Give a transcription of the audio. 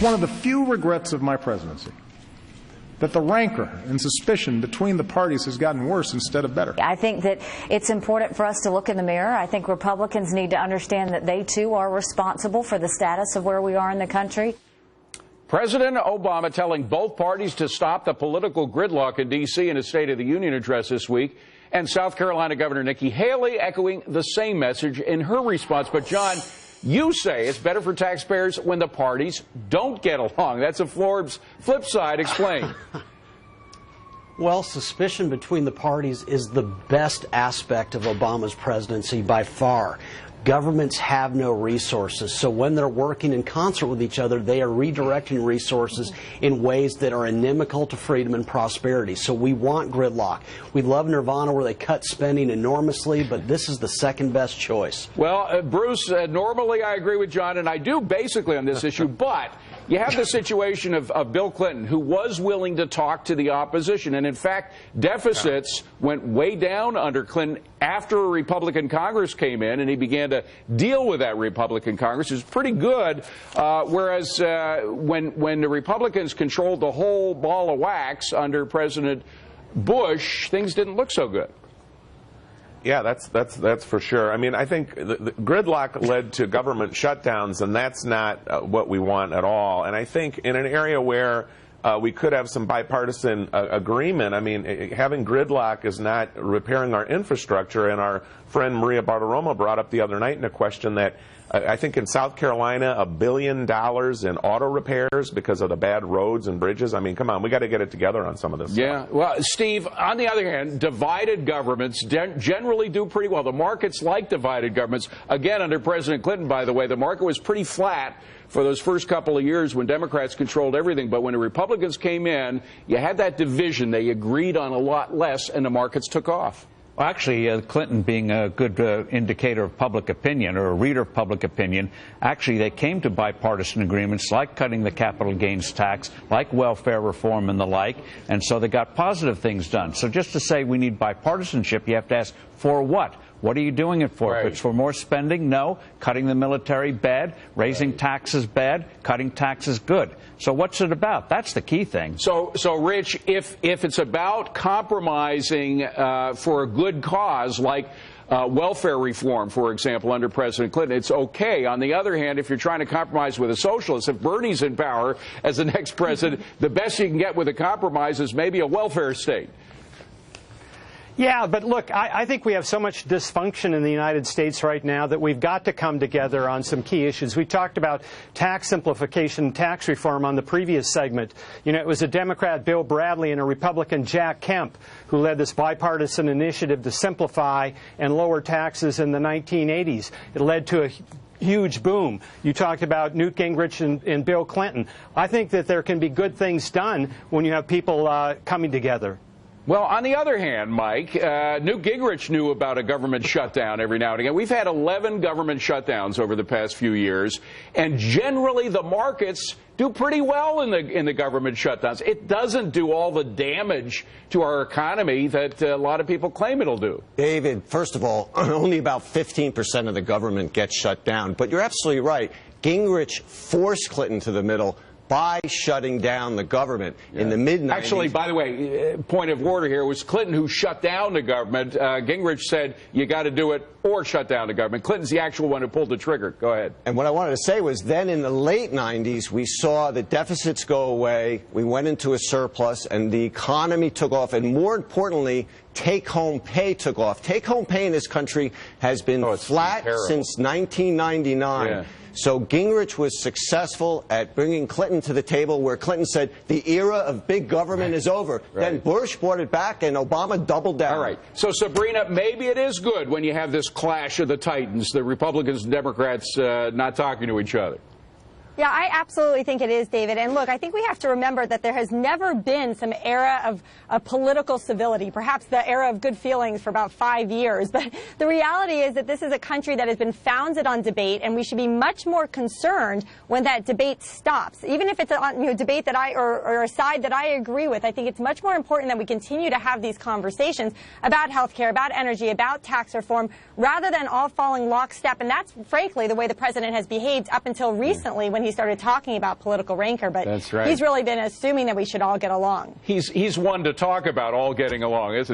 one of the few regrets of my presidency, that the rancor and suspicion between the parties has gotten worse instead of better. I think that it's important for us to look in the mirror. I think Republicans need to understand that they, too, are responsible for the status of where we are in the country. President Obama telling both parties to stop the political gridlock in D.C. in a State of the Union address this week, and South Carolina Governor Nikki Haley echoing the same message in her response. But, John, you say it's better for taxpayers when the parties don't get along. That's a Forbes flip side. Explain. Well, suspicion between the parties is the best aspect of Obama's presidency by far. Governments have no resources, so when they're working in concert with each other, they are redirecting resources in ways that are inimical to freedom and prosperity. So we want gridlock. We love Nirvana where they cut spending enormously, but this is the second best choice. Well, Bruce, normally I agree with John, and I do basically on this issue, but you have the situation of Bill Clinton, who was willing to talk to the opposition, and in fact, deficits went way down under Clinton after a Republican Congress came in, and he began to deal with that Republican Congress. It was pretty good, whereas when the Republicans controlled the whole ball of wax under President Bush, things didn't look so good. Yeah, that's for sure. I mean, I think the gridlock led to government shutdowns, and that's not what we want at all. And I think in an area where we could have some bipartisan agreement, I mean, having gridlock is not repairing our infrastructure. And our friend Maria Bartiromo brought up the other night in a question that I think in South Carolina, $1 billion in auto repairs because of the bad roads and bridges. I mean, come on, we got to get it together on some of this Yeah, stuff. well, Steve, on the other hand, divided governments generally do pretty well. The markets like divided governments. Again, under President Clinton, by the way, the market was pretty flat for those first couple of years when Democrats controlled everything. But when the Republicans came in, you had that division. They agreed on a lot less, and the markets took off. Well, actually, Clinton being a good indicator of public opinion or a reader of public opinion, actually they came to bipartisan agreements like cutting the capital gains tax, like welfare reform and the like, and so they got positive things done. So just to say we need bipartisanship, you have to ask, for what? What are you doing it for? Right. If it's for more spending, no. Cutting the military, bad. Raising taxes, bad. Cutting taxes, good. So what's it about? That's the key thing. So Rich, if it's about compromising for a good cause, like welfare reform, for example, under President Clinton, it's okay. On the other hand, if you're trying to compromise with a socialist, if Bernie's in power as the next president, the best you can get with a compromise is maybe a welfare state. Yeah, but look, I think we have so much dysfunction in the United States right now that we've got to come together on some key issues. We talked about tax simplification, tax reform on the previous segment. You know, it was a Democrat, Bill Bradley, and a Republican, Jack Kemp, who led this bipartisan initiative to simplify and lower taxes in the 1980s. It led to a huge boom. You talked about Newt Gingrich and Bill Clinton. I think that there can be good things done when you have people coming together. Well, on the other hand, Mike, Newt Gingrich knew about a government shutdown every now and again. We've had 11 government shutdowns over the past few years, and generally the markets do pretty well in the government shutdowns. It doesn't do all the damage to our economy that a lot of people claim it'll do. David, first of all, only about 15% of the government gets shut down. But you're absolutely right. Gingrich forced Clinton to the middle by shutting down the government in the mid-90s. Actually, by the way, point of order here, it was Clinton who shut down the government. Gingrich said you got to do it or shut down the government. Clinton's the actual one who pulled the trigger. Go ahead. And what I wanted to say was then in the late 90s, we saw the deficits go away, we went into a surplus, and the economy took off, and more importantly, take-home pay took off. Take-home pay in this country has been flat since 1999. Yeah. So Gingrich was successful at bringing Clinton to the table where Clinton said the era of big government is over. Then Bush brought it back and Obama doubled down. All right. So, Sabrina, maybe it is good when you have this clash of the titans, the Republicans and Democrats not talking to each other. Yeah, I absolutely think it is, David. And look, I think we have to remember that there has never been some era of political civility, perhaps the era of good feelings for about 5 years. But the reality is that this is a country that has been founded on debate, and we should be much more concerned when that debate stops. Even if it's a debate that or a side that I agree with, I think it's much more important that we continue to have these conversations about health care, about energy, about tax reform, rather than all falling lockstep. And that's, frankly, the way the president has behaved up until recently when he started talking about political rancor, but That's right. he's really been assuming that we should all get along. He's one to talk about all getting along, isn't he?